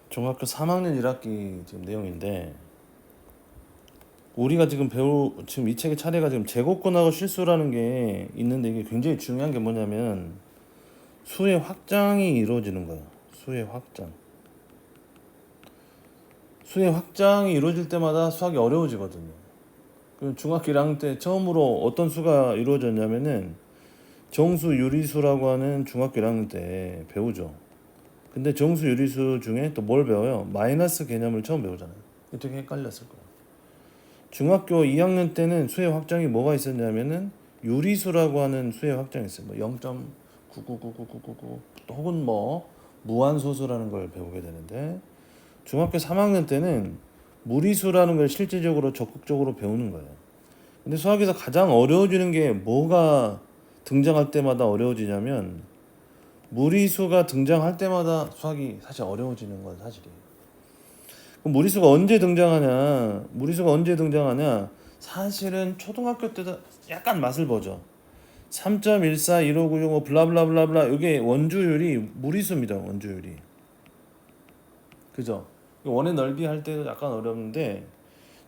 중학교 3학년 1학기 지금 내용인데 우리가 지금 이 책의 차례가 지금 제곱근하고 실수라는 게 있는데 이게 굉장히 중요한 게 뭐냐면 수의 확장이 이루어지는 거예요. 수의 확장. 수의 확장이 이루어질 때마다 수학이 어려워지거든요. 그럼 중학교 1학년 때 처음으로 어떤 수가 이루어졌냐면은 정수 유리수라고 하는 중학교 1학년 때 배우죠. 근데 정수 유리수 중에 또 뭘 배워요? 마이너스 개념을 처음 배우잖아요. 되게 헷갈렸을 거예요. 중학교 2학년 때는 수의 확장이 뭐가 있었냐면은 유리수라고 하는 수의 확장이 있어요. 뭐 0.9999999 혹은 뭐 무한소수라는 걸 배우게 되는데 중학교 3학년 때는 무리수라는 걸 실제적으로 적극적으로 배우는 거예요. 근데 수학에서 가장 어려워지는 게 뭐가 등장할 때마다 어려워지냐면 무리수가 등장할 때마다 수학이 사실 어려워지는 건 사실이에요. 그럼 무리수가 언제 등장하냐? 무리수가 언제 등장하냐? 사실은 초등학교 때도 약간 맛을 보죠. 3.14, 1596, 블라블라블라블라 이게 원주율이 무리수입니다. 원주율이. 그죠? 원의 넓이 할 때도 약간 어렵는데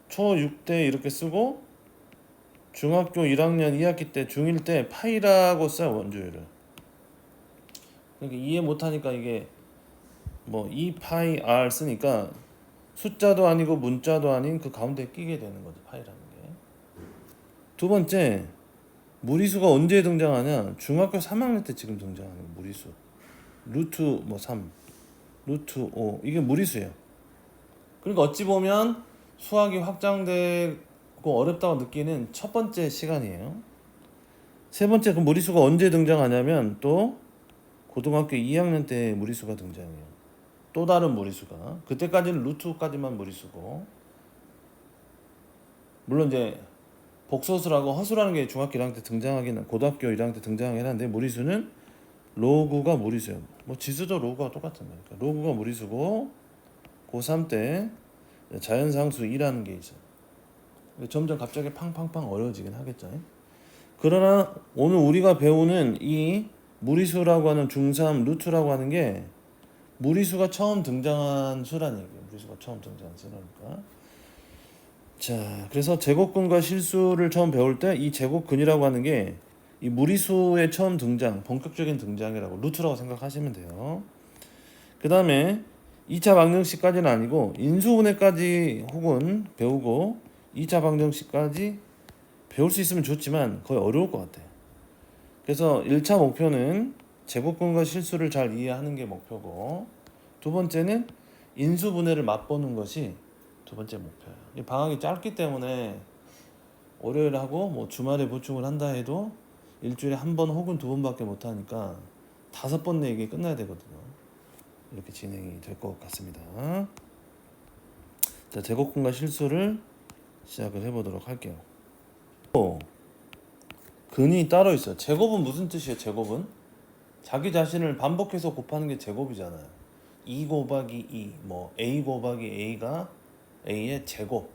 초 6 때 이렇게 쓰고 중학교 1학년 2학기 때 중1 때 파이라고 써요. 원주율을. 그러니까 이해 못하니까 이게 뭐 2파이 r 쓰니까 숫자도 아니고 문자도 아닌 그 가운데 끼게 되는 거죠. 파이라는 게. 두 번째, 무리수가 언제 등장하냐? 중학교 3학년 때 지금 등장하는 무리수. 루트 뭐 3, 루트 5 이게 무리수예요. 그러니까 어찌 보면 수학이 확장되고 어렵다고 느끼는 첫 번째 시간이에요. 세 번째, 그 무리수가 언제 등장하냐면 또 고등학교 2학년 때 무리수가 등장해요. 또 다른 무리수가. 그때까지는 루트까지만 무리수고 물론 이제 복소수라고 허수라는 게 중학교 1학년 때 등장하긴 고등학교 1학년 때 등장하긴 하는데 무리수는 로그가 무리수예요. 뭐 지수도 로그가 똑같은 거예요. 그러니까 로그가 무리수고 고3 때 자연상수 2라는 게 있어요. 점점 갑자기 팡팡팡 어려워지긴 하겠죠. 그러나 오늘 우리가 배우는 이 무리수라고 하는 중3 루트라고 하는 게 무리수가 처음 등장한 수라는 얘기예요. 무리수가 처음 등장한 수라니까. 자, 그래서 제곱근과 실수를 처음 배울 때 이 제곱근이라고 하는 게 이 무리수의 처음 등장, 본격적인 등장이라고 루트라고 생각하시면 돼요. 그 다음에 2차 방정식까지는 아니고 인수분해까지 혹은 배우고 2차 방정식까지 배울 수 있으면 좋지만 거의 어려울 것 같아요. 그래서 1차 목표는 제곱근과 실수를 잘 이해하는 게 목표고 두 번째는 인수분해를 맛보는 것이 두 번째 목표예요. 방학이 짧기 때문에 월요일 하고 뭐 주말에 보충을 한다 해도 일주일에 한 번 혹은 두 번밖에 못 하니까 5번 내기 끝나야 되거든요. 이렇게 진행이 될 것 같습니다. 자, 제곱근과 실수를 시작을 해보도록 할게요. 근이 따로 있어요. 제곱은 무슨 뜻이에요? 제곱은 자기 자신을 반복해서 곱하는 게 제곱이잖아요. 2 곱하기 2, 뭐 a 곱하기 a가 a의 제곱.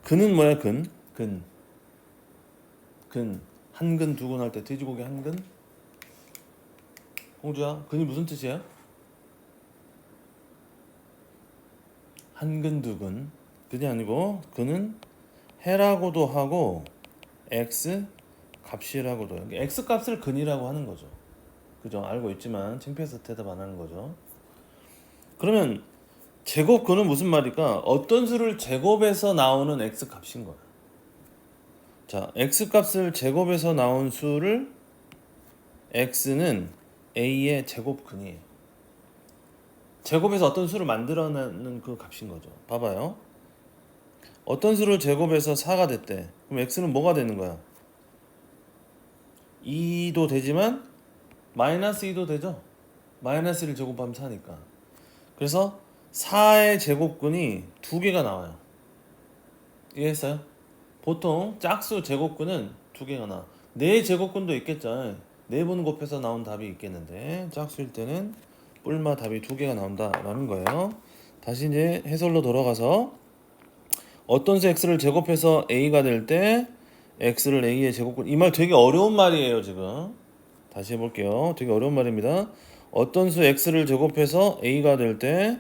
근은 뭐야? 근. 한 근, 두 근 할 때 돼지고기 한 근. 홍주야, 근이 무슨 뜻이야? 한 근, 두 근. 근이 아니고 근은 해라고도 하고 x 값이라고도 해요. x 값을 근이라고 하는 거죠. 그죠? 알고 있지만 창피해서 대답 안 하는 거죠. 그러면 제곱근은 무슨 말일까? 어떤 수를 제곱해서 나오는 x 값인 거야. 자, x 값을 제곱해서 나온 수를 x는 a의 제곱근이에요. 제곱해서 어떤 수를 만들어내는 그 값인 거죠. 봐봐요. 어떤 수를 제곱해서 4가 됐대. 그럼 x는 뭐가 되는 거야? 2도 되지만 마이너스 2도 되죠. 마이너스 1 제곱하면 4니까. 그래서 4의 제곱근이 2개가 나와요. 이해했어요? 보통 짝수 제곱근은 2개가 나와. 4 제곱근도 있겠죠. 4번 곱해서 나온 답이 있겠는데 짝수일 때는 뿔마 답이 2개가 나온다라는 거예요. 다시 이제 해설로 돌아가서 어떤 수 x를 제곱해서 a가 될 때 x를 a의 제곱근 이 말 되게 어려운 말이에요 지금. 다시 해볼게요. 되게 어려운 말입니다. 어떤 수 x를 제곱해서 a가 될 때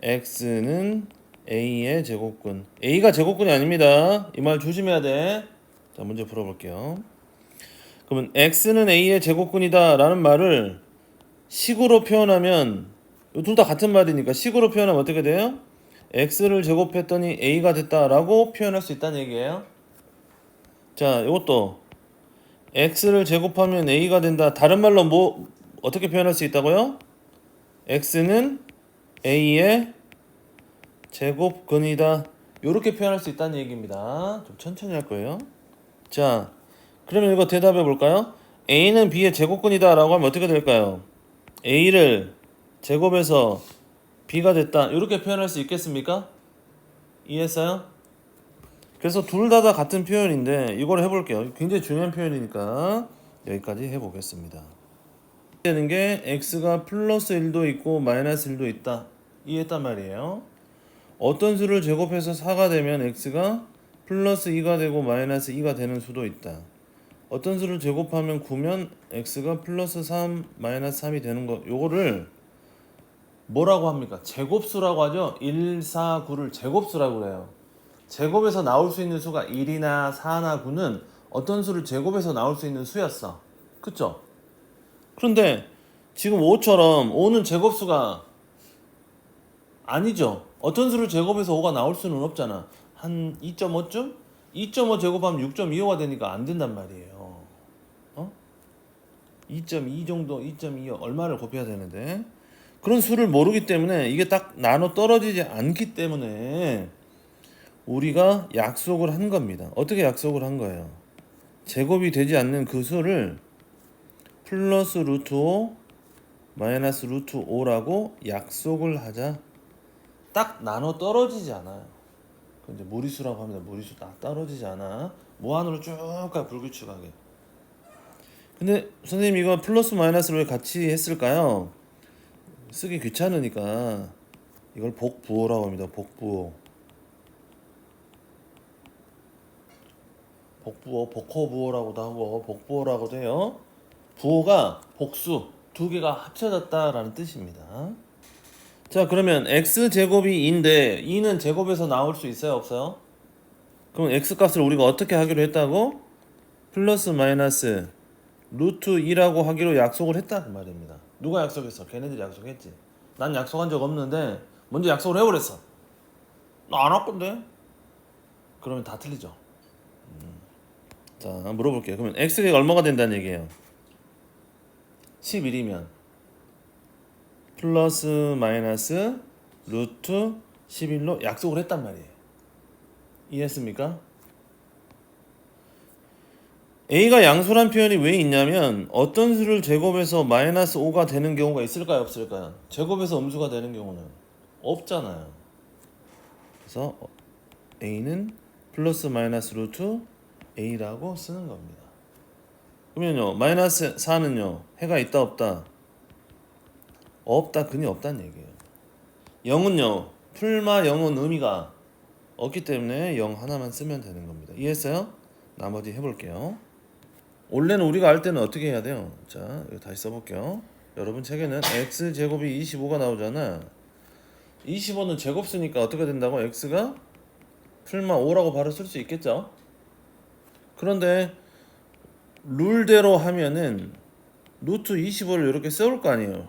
x는 a의 제곱근. a가 제곱근이 아닙니다. 이 말 조심해야 돼. 자, 문제 풀어볼게요. 그러면 x는 a의 제곱근이다 라는 말을 식으로 표현하면 둘 다 같은 말이니까 식으로 표현하면 어떻게 돼요? x를 제곱했더니 a가 됐다라고 표현할 수 있다는 얘기예요. 자, 이것도 x를 제곱하면 a가 된다. 다른 말로 뭐 어떻게 표현할 수 있다고요? x는 a의 제곱근이다. 이렇게 표현할 수 있다는 얘기입니다. 좀 천천히 할 거예요. 자, 그러면 이거 대답해 볼까요? a는 b의 제곱근이다라고 하면 어떻게 될까요? a를 제곱해서 b가 됐다. 이렇게 표현할 수 있겠습니까? 이해했어요? 그래서 둘 다 같은 표현인데 이걸 해볼게요. 굉장히 중요한 표현이니까 여기까지 해보겠습니다. 되는 게 x가 플러스 1도 있고 마이너스 1도 있다. 이해했단 말이에요. 어떤 수를 제곱해서 4가 되면 x가 플러스 2가 되고 마이너스 2가 되는 수도 있다. 어떤 수를 제곱하면 9면 x가 플러스 3 마이너스 3이 되는 거. 요거를 뭐라고 합니까? 제곱수라고 하죠. 1, 4, 9를 제곱수라고 그래요. 제곱에서 나올 수 있는 수가 1이나 4나 9는 어떤 수를 제곱해서 나올 수 있는 수였어. 그쵸? 그런데 지금 5처럼 5는 제곱수가 아니죠. 어떤 수를 제곱해서 5가 나올 수는 없잖아. 한 2.5쯤? 2.5 제곱하면 6.25가 되니까 안 된단 말이에요. 어? 2.2 정도, 2.25 얼마를 곱해야 되는데 그런 수를 모르기 때문에 이게 딱 나눠 떨어지지 않기 때문에 우리가 약속을 한 겁니다. 어떻게 약속을 한 거예요? 제곱이 되지 않는 그 수를 플러스 루트 5 마이너스 루트 5라고 약속을 하자. 딱 나눠 떨어지지 않아요. 그 이제 무리수라고 합니다. 무리수 딱 떨어지지 않아. 무한으로 쭉 가 불규칙하게. 근데 선생님 이거 플러스 마이너스를 왜 같이 했을까요? 쓰기 귀찮으니까 이걸 복부호라고 합니다. 복부호. 복부호, 복호부호라고도 하고 복부호라고도 해요. 부호가 복수 두 개가 합쳐졌다라는 뜻입니다. 자, 그러면 x제곱이 2인데 2는 제곱에서 나올 수 있어요? 없어요? 그럼 x값을 우리가 어떻게 하기로 했다고? 플러스 마이너스 루트 2라고 하기로 약속을 했다는 말입니다. 누가 약속했어? 걔네들이 약속했지. 난 약속한 적 없는데 먼저 약속을 해버렸어. 나 안 할 건데? 그러면 다 틀리죠. 자, 물어볼게요. 그러면 x가 얼마가 된다는 얘기예요? 11이면 플러스 마이너스 루트 11로 약속을 했단 말이에요. 이해했습니까? a가 양수란 표현이 왜 있냐면 어떤 수를 제곱해서 마이너스 5가 되는 경우가 있을까요? 없을까요? 제곱해서 음수가 되는 경우는 없잖아요. 그래서 a는 플러스 마이너스 루트 a라고 쓰는 겁니다. 그러면요 마이너스 4는요 해가 있다 없다? 없다 근이 없다는 얘기예요. 0은요 풀마 0은 의미가 없기 때문에 0 하나만 쓰면 되는 겁니다. 이해했어요? 나머지 해볼게요. 원래는 우리가 알 때는 어떻게 해야 돼요? 자, 이거 다시 써볼게요. 여러분 책에는 x제곱이 25가 나오잖아. 25는 제곱 쓰니까 어떻게 된다고? x가 풀마 5라고 바로 쓸 수 있겠죠? 그런데 룰대로 하면은 루트 25를 이렇게 써올 거 아니에요.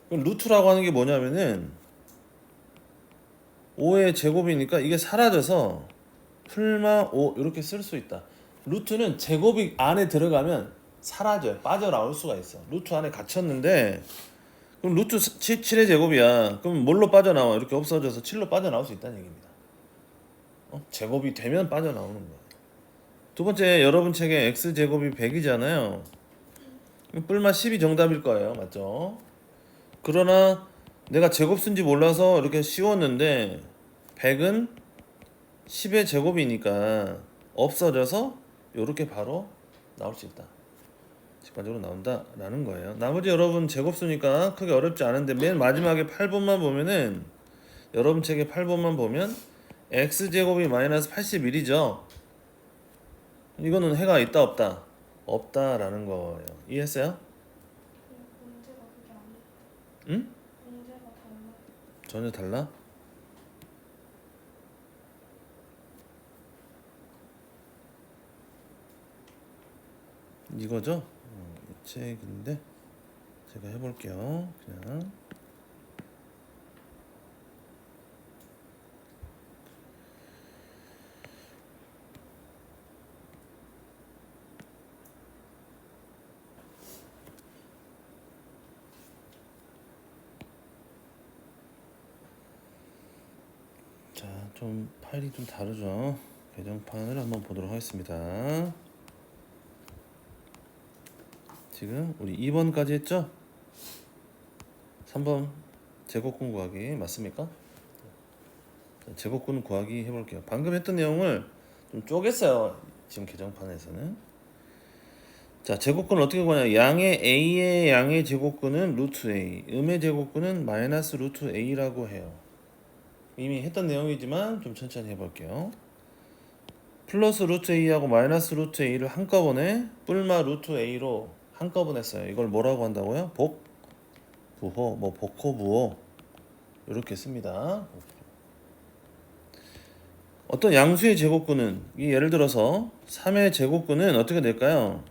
그럼 루트라고 하는 게 뭐냐면은 5의 제곱이니까 이게 사라져서 풀마 5 이렇게 쓸 수 있다. 루트는 제곱이 안에 들어가면 사라져요. 빠져나올 수가 있어. 루트 안에 갇혔는데 그럼 루트 7의 제곱이야. 그럼 뭘로 빠져나와? 이렇게 없어져서 7로 빠져나올 수 있다는 얘기입니다. 제곱이 되면 빠져나오는 거야. 두 번째 여러분 책에 x제곱이 100이잖아요. 뿔마 10이 정답일 거예요. 맞죠? 그러나 내가 제곱 쓴지 몰라서 이렇게 씌웠는데 100은 10의 제곱이니까 없어져서 이렇게 바로 나올 수 있다. 직관적으로 나온다라는 거예요. 나머지 여러분 제곱 쓰니까 크게 어렵지 않은데 맨 마지막에 8번만 보면은 여러분 책의 8번만 보면 x제곱이 마이너스 81이죠. 이거는 해가 있다 없다? 없다라는 거예요. 이해했어요? 문제 응? 문제가 달라요. 전혀 달라? 이거죠? 이 책인데 제가 해볼게요. 그냥 자, 좀 파일이 좀 다르죠? 개정판을 한번 보도록 하겠습니다. 지금 우리 2번까지 했죠? 3번 제곱근 구하기 맞습니까? 자, 제곱근 구하기 해볼게요. 방금 했던 내용을 좀 쪼갰어요. 지금 개정판에서는. 자, 제곱근을 어떻게 구하냐? 양의 a의 양의 제곱근은 루트 a, 음의 제곱근은 마이너스 루트 a라고 해요. 이미 했던 내용이지만 좀 천천히 해볼게요. 플러스 루트 a하고 마이너스 루트 a를 한꺼번에 뿔마 루트 a로 한꺼번에 써요. 이걸 뭐라고 한다고요? 부호, 뭐 복호부호 이렇게 씁니다. 어떤 양수의 제곱근은 예를 들어서 3의 제곱근은 어떻게 될까요?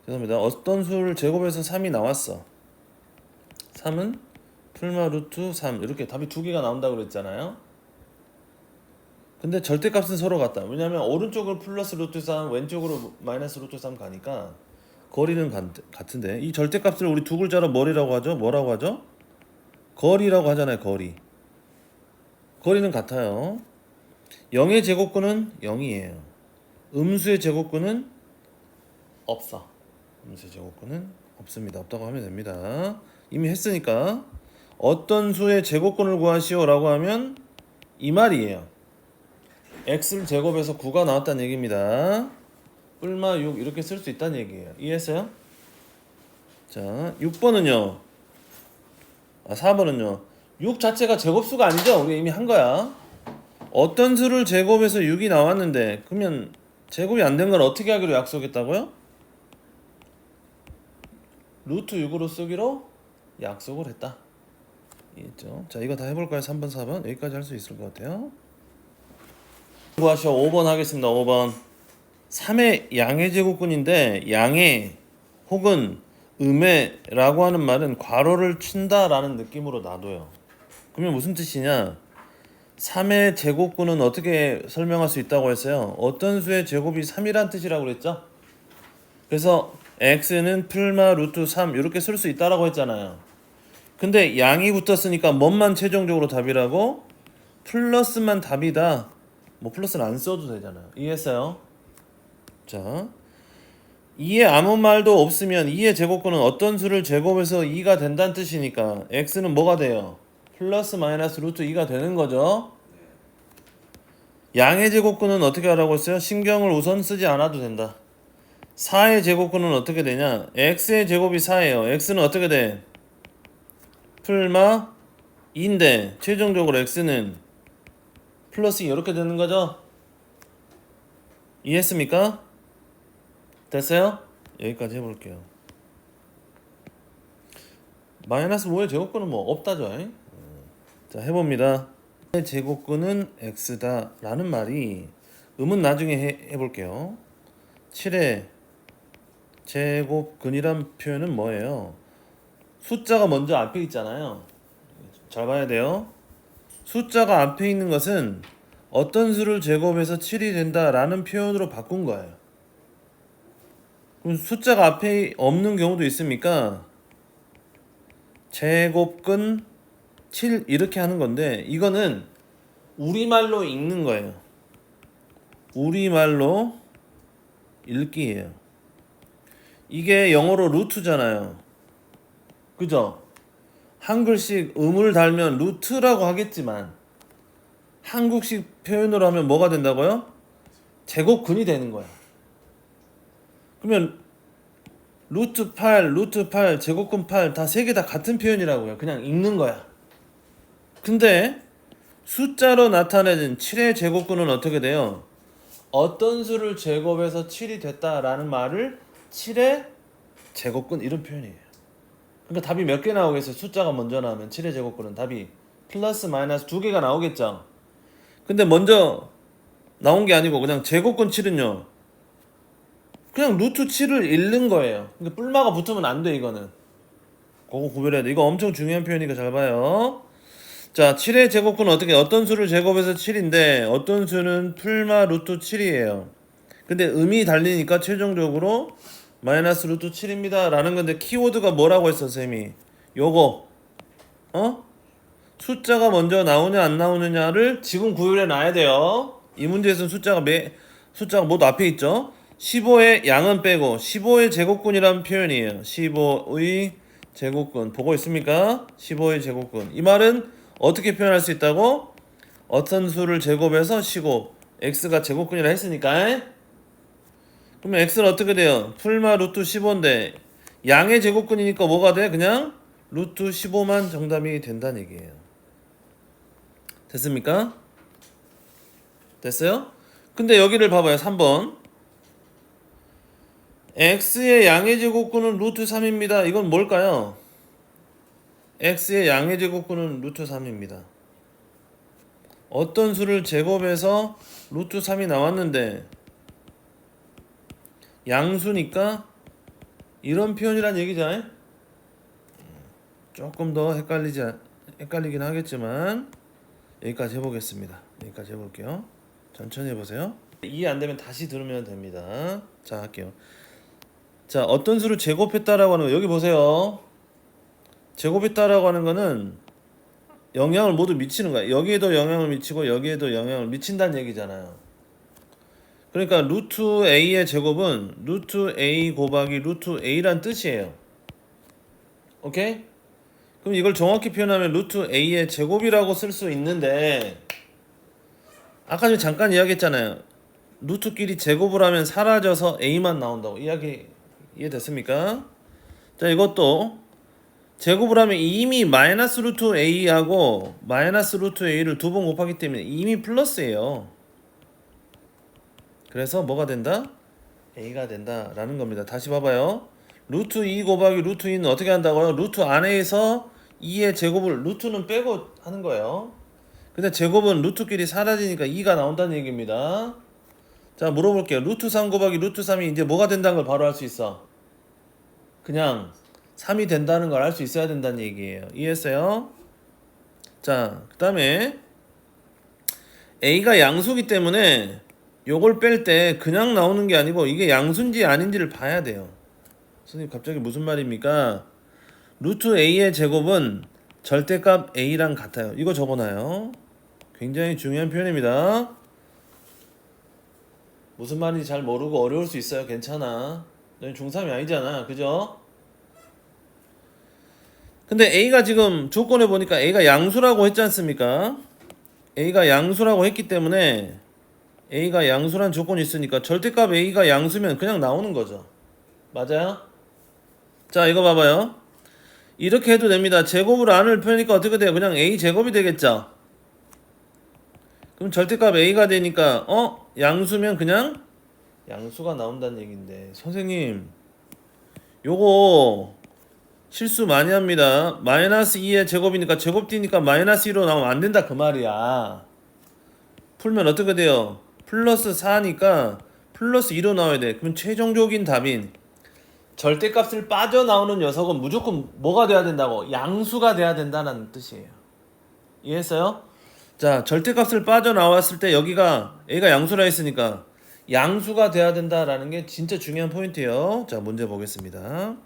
죄송합니다. 어떤 수를 제곱해서 3이 나왔어. 3은 풀마 루트 3 이렇게 답이 두 개가 나온다고 그랬잖아요. 근데 절대값은 서로 같다. 왜냐면 오른쪽으로 플러스 루트 3 왼쪽으로 마이너스 루트 3 가니까 거리는 같은데 이 절대값을 우리 두 글자로 뭐라고 하죠? 뭐라고 하죠? 거리라고 하잖아요. 거리는 같아요. 0의 제곱근은 0이에요. 음수의 제곱근은 없어. 음수의 제곱근은 없습니다. 없다고 하면 됩니다. 이미 했으니까 어떤 수의 제곱근을 구하시오 라고 하면 이 말이에요. x를 제곱해서 9가 나왔다는 얘기입니다. 뿔마 6 이렇게 쓸 수 있다는 얘기예요. 이해했어요? 자, 6번은요. 4번은요. 6 자체가 제곱수가 아니죠? 우리 이미 한 거야. 어떤 수를 제곱해서 6이 나왔는데 그러면 제곱이 안 된 걸 어떻게 하기로 약속했다고요? 루트 6으로 쓰기로 약속을 했다. 이해했죠? 자, 이거 다 해볼까요? 3번, 4번 여기까지 할 수 있을 것 같아요. 구하시오. 5번 하겠습니다. 5번 3의 양의 제곱근인데 양의 혹은 음의라고 하는 말은 괄호를 친다라는 느낌으로 놔둬요. 그러면 무슨 뜻이냐? 3의 제곱근은 어떻게 설명할 수 있다고 했어요? 어떤 수의 제곱이 3이란 뜻이라고 그랬죠? 그래서 x는 풀마 루트 3 이렇게 쓸 수 있다라고 했잖아요. 근데 양이 붙었으니까 뭐만 최종적으로 답이라고? 플러스만 답이다. 뭐 플러스는 안 써도 되잖아요. 이해했어요? 자, 2에 아무 말도 없으면 2의 제곱근은 어떤 수를 제곱해서 2가 된다는 뜻이니까 x는 뭐가 돼요? 플러스 마이너스 루트 2가 되는 거죠. 양의 제곱근은 어떻게 하라고 했어요? 신경을 우선 쓰지 않아도 된다. 4의 제곱근은 어떻게 되냐? x의 제곱이 4예요. x는 어떻게 돼? 풀마 2인데 최종적으로 x는 플러스 2 이렇게 되는 거죠? 이해했습니까? 됐어요? 여기까지 해볼게요. 마이너스 5의 제곱근은 뭐 없다죠. 자, 해봅니다. 제곱근은 x다 라는 말이 음은 나중에 해볼게요. 7의 제곱근이란 표현은 뭐예요? 숫자가 먼저 앞에 있잖아요. 잘 봐야 돼요. 숫자가 앞에 있는 것은 어떤 수를 제곱해서 7이 된다라는 표현으로 바꾼 거예요. 그럼 숫자가 앞에 없는 경우도 있습니까? 제곱근 7 이렇게 하는 건데 이거는 우리말로 읽는 거예요. 우리말로 읽기예요. 이게 영어로 루트잖아요. 그죠? 한글식 음을 달면 루트라고 하겠지만 한국식 표현으로 하면 뭐가 된다고요? 제곱근이 되는 거야. 그러면 루트 8, 제곱근 8 다 세 개 다 같은 표현이라고요. 그냥 읽는 거야. 근데 숫자로 나타내는 7의 제곱근은 어떻게 돼요? 어떤 수를 제곱해서 7이 됐다라는 말을 7의 제곱근 이런 표현이에요. 그러니까 답이 몇 개 나오겠어요? 숫자가 먼저 나오면 7의 제곱근은 답이 플러스 마이너스 두 개가 나오겠죠. 근데 먼저 나온 게 아니고 그냥 제곱근 7은요 그냥 루트 7을 잃는 거예요. 근데 뿔마가 붙으면 안 돼. 이거는 그거 구별해야 돼. 이거 엄청 중요한 표현이니까 잘 봐요. 자, 7의 제곱근은 어떻게 어떤 수를 제곱해서 7인데 어떤 수는 풀마 루트 7이에요. 근데 음이 달리니까 최종적으로 마이너스 루트 7입니다 라는 건데 키워드가 뭐라고 했어 쌤이? 요거 숫자가 먼저 나오냐 안 나오느냐를 지금 구별해 놔야 돼요. 이 문제에서는 숫자가 모두 앞에 있죠. 15의 양은 빼고 15의 제곱근이라는 표현이에요. 15의 제곱근 보고 있습니까? 15의 제곱근. 이 말은 어떻게 표현할 수 있다고? 어떤 수를 제곱해서 쉬고 x가 제곱근이라 했으니까. 그러면 x는 어떻게 돼요? 풀마 루트 15인데 양의 제곱근이니까 뭐가 돼? 그냥 루트 15만 정답이 된다는 얘기예요. 됐습니까? 됐어요? 근데 여기를 봐봐요. 3번 x의 양의 제곱근은 루트 3입니다. 이건 뭘까요? x의 양의 제곱근은 루트 3입니다. 어떤 수를 제곱해서 루트 3이 나왔는데 양수니까 이런 표현이란 얘기죠. 조금 더 헷갈리긴 하겠지만 여기까지 해보겠습니다. 여기까지 해볼게요. 천천히 해보세요. 이해 안 되면 다시 들으면 됩니다. 자, 할게요. 자, 어떤 수를 제곱했다라고 하는 거 여기 보세요. 제곱했다라고 하는 거는 영향을 모두 미치는 거야. 여기에도 영향을 미치고 여기에도 영향을 미친다는 얘기잖아요. 그러니까 루트 a의 제곱은 루트 a 곱하기 루트 a란 뜻이에요. 오케이? 그럼 이걸 정확히 표현하면 루트 a의 제곱이라고 쓸 수 있는데 아까 전에 잠깐 이야기했잖아요. 루트끼리 제곱을 하면 사라져서 a만 나온다고. 이야기 이해됐습니까? 자, 이것도 제곱을 하면 이미 마이너스 루트 a하고 마이너스 루트 a를 두 번 곱하기 때문에 이미 플러스예요. 그래서 뭐가 된다? a가 된다라는 겁니다. 다시 봐봐요. 루트 2 곱하기 루트 2는 어떻게 한다고요? 루트 안에서 2의 제곱을 루트는 빼고 하는 거예요. 근데 제곱은 루트끼리 사라지니까 2가 나온다는 얘기입니다. 자, 물어볼게요. 루트 3 곱하기 루트 3이 이제 뭐가 된다는 걸 바로 알 수 있어. 그냥 3이 된다는 걸 알 수 있어야 된다는 얘기예요. 이해했어요? 자, 그 다음에 a가 양수기 때문에 요걸 뺄 때 그냥 나오는 게 아니고 이게 양수인지 아닌지를 봐야 돼요. 선생님 갑자기 무슨 말입니까? 루트 a의 제곱은 절대값 a랑 같아요. 이거 적어놔요. 굉장히 중요한 표현입니다. 무슨 말인지 잘 모르고 어려울 수 있어요. 괜찮아. 너희 중3이 아니잖아. 그죠? 근데 a가 지금 조건에 보니까 a가 양수라고 했지 않습니까? a가 양수라고 했기 때문에 a가 양수란 조건이 있으니까 절대값 a가 양수면 그냥 나오는 거죠. 맞아요? 자, 이거 봐봐요. 이렇게 해도 됩니다. 제곱을 안을 펴니까 어떻게 돼요? 그냥 a 제곱이 되겠죠. 그럼 절대값 a가 되니까 양수면 그냥 양수가 나온다는 얘기인데 선생님 요거 실수 많이 합니다. 마이너스 2의 제곱이니까 제곱되니까 마이너스 2로 나오면 안 된다 그 말이야. 풀면 어떻게 돼요? 플러스 4니까 플러스 2로 나와야 돼. 그럼 최종적인 답인 절대값을 빠져나오는 녀석은 무조건 뭐가 돼야 된다고? 양수가 돼야 된다는 뜻이에요. 이해했어요? 자, 절대값을 빠져나왔을 때 여기가 a가 양수라 했으니까 양수가 돼야 된다라는 게 진짜 중요한 포인트예요. 자, 문제 보겠습니다.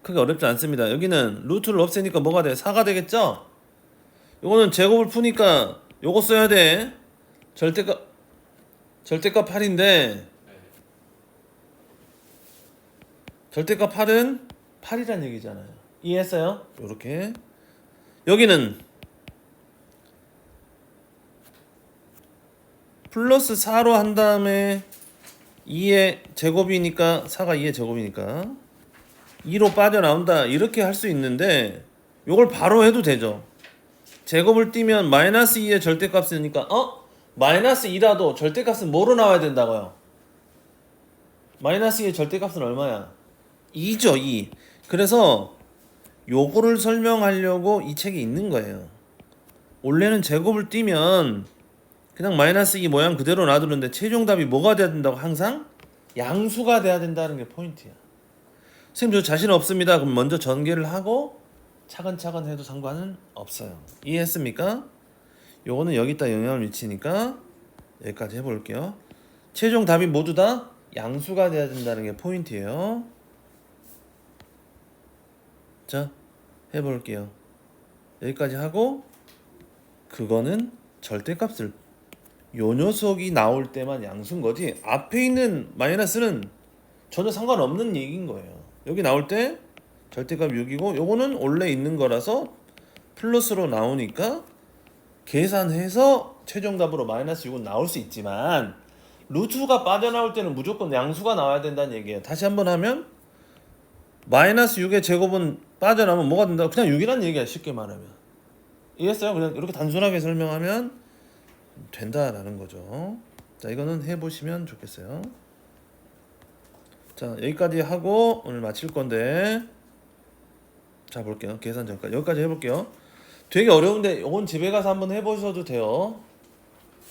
크게 어렵지 않습니다. 여기는 루트를 없애니까 뭐가 돼? 4가 되겠죠? 요거는 제곱을 푸니까 요거 써야 돼. 절대값 8인데 절대값 8은 8이란 얘기잖아요. 이해했어요? 요렇게 여기는 플러스 4로 한 다음에 2의 제곱이니까 4가 2의 제곱이니까 2로 빠져나온다 이렇게 할 수 있는데 요걸 바로 해도 되죠. 제곱을 띄면 마이너스 2의 절대값이니까 마이너스 2라도 절대값은 뭐로 나와야 된다고요? 마이너스 2의 절대값은 얼마야? 2죠, 2. 그래서 요거를 설명하려고 이 책이 있는 거예요. 원래는 제곱을 띄면 그냥 마이너스 2 모양 그대로 놔두는데 최종 답이 뭐가 돼야 된다고? 항상 양수가 돼야 된다는 게 포인트야. 선생님 저 자신 없습니다. 그럼 먼저 전개를 하고 차근차근 해도 상관은 없어요. 이해했습니까? 요거는 여기다 영향을 미치니까 여기까지 해볼게요. 최종 답이 모두 다 양수가 돼야 된다는 게 포인트예요. 자, 해볼게요. 여기까지 하고 그거는 절대값을 요 녀석이 나올 때만 양수인 거지 앞에 있는 마이너스는 전혀 상관없는 얘기인 거예요. 여기 나올 때 절대값 6이고 요거는 원래 있는 거라서 플러스로 나오니까 계산해서 최종답으로 마이너스 6은 나올 수 있지만 루트가 빠져나올 때는 무조건 양수가 나와야 된다는 얘기예요. 다시 한번 하면 마이너스 6의 제곱은 빠져나오면 뭐가 된다? 그냥 6이라는 얘기야. 쉽게 말하면. 이해했어요? 그냥 이렇게 단순하게 설명하면 된다라는 거죠. 자, 이거는 해보시면 좋겠어요. 자, 여기까지 하고 오늘 마칠 건데 자 볼게요. 계산 전까지 여기까지 해볼게요. 되게 어려운데 이건 집에 가서 한번 해보셔도 돼요.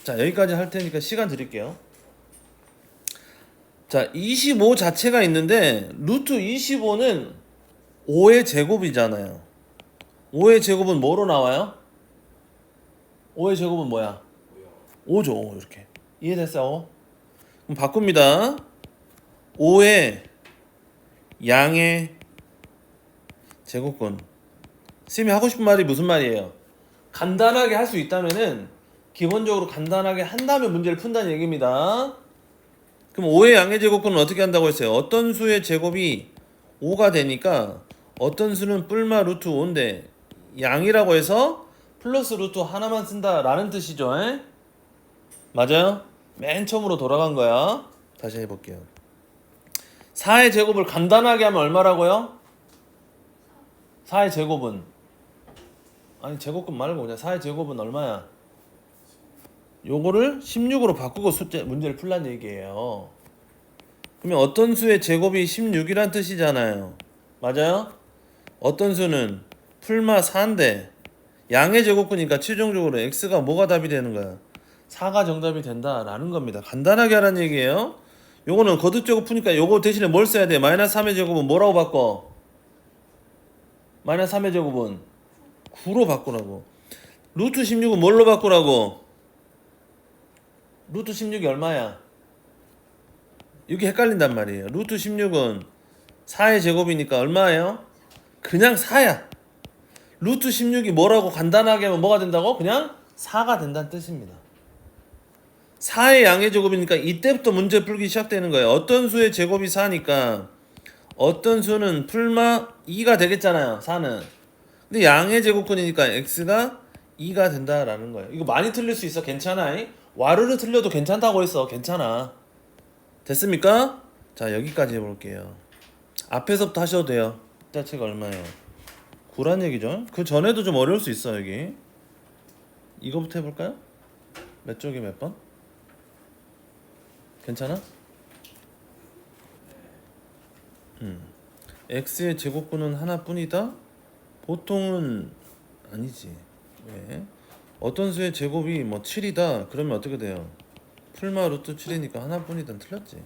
자, 여기까지 할 테니까 시간 드릴게요. 자, 25 자체가 있는데 루트 25는 5의 제곱이잖아요. 5의 제곱은 뭐로 나와요? 5의 제곱은 뭐야? 5죠. 5 이렇게. 이해됐어요? 그럼 바꿉니다. 5의 양의 제곱근. 쌤이 하고 싶은 말이 무슨 말이에요? 간단하게 할 수 있다면은 기본적으로 간단하게 한다면 문제를 푼다는 얘기입니다. 그럼 5의 양의 제곱근은 어떻게 한다고 했어요? 어떤 수의 제곱이 5가 되니까 어떤 수는 뿔마 루트 5인데 양이라고 해서 플러스 루트 하나만 쓴다라는 뜻이죠. 에? 맞아요? 맨 처음으로 돌아간 거야. 다시 해볼게요. 4의 제곱을 간단하게 하면 얼마라고요? 4의 제곱은 아니 제곱근 말고 그냥 4의 제곱은 얼마야? 요거를 16으로 바꾸고 문제를 풀란 얘기예요. 그러면 어떤 수의 제곱이 16이란 뜻이잖아요. 맞아요? 어떤 수는 풀마 4인데 양의 제곱근이니까 최종적으로 x가 뭐가 답이 되는 거야? 4가 정답이 된다라는 겁니다. 간단하게 하라는 얘기예요. 요거는 거듭제곱 푸니까 요거 대신에 뭘 써야 돼? 마이너스 3의 제곱은 뭐라고 바꿔? 마이너스 3의 제곱은 9로 바꾸라고. 루트 16은 뭘로 바꾸라고? 루트 16이 얼마야? 이게 헷갈린단 말이에요. 루트 16은 4의 제곱이니까 얼마예요? 그냥 4야. 루트 16이 뭐라고 간단하게 하면 뭐가 된다고? 그냥 4가 된다는 뜻입니다. 4의 양의 제곱이니까 이때부터 문제 풀기 시작되는 거예요. 어떤 수의 제곱이 4니까 어떤 수는 풀마 2가 되겠잖아요. 4는. 근데 양의 제곱근이니까 x가 2가 된다라는 거예요. 이거 많이 틀릴 수 있어. 괜찮아. 와르르 틀려도 괜찮다고 했어. 괜찮아. 됐습니까? 자, 여기까지 해볼게요. 앞에서부터 하셔도 돼요. 자체가 얼마예요? 9란 얘기죠. 그 전에도 좀 어려울 수 있어. 여기 이거부터 해볼까요? 몇 쪽에 몇 번? 괜찮아? x의 제곱근은 하나뿐이다? 보통은 아니지. 왜? 어떤 수의 제곱이 뭐 7이다 그러면 어떻게 돼요? 풀마 루트 7이니까 하나뿐이다 틀렸지.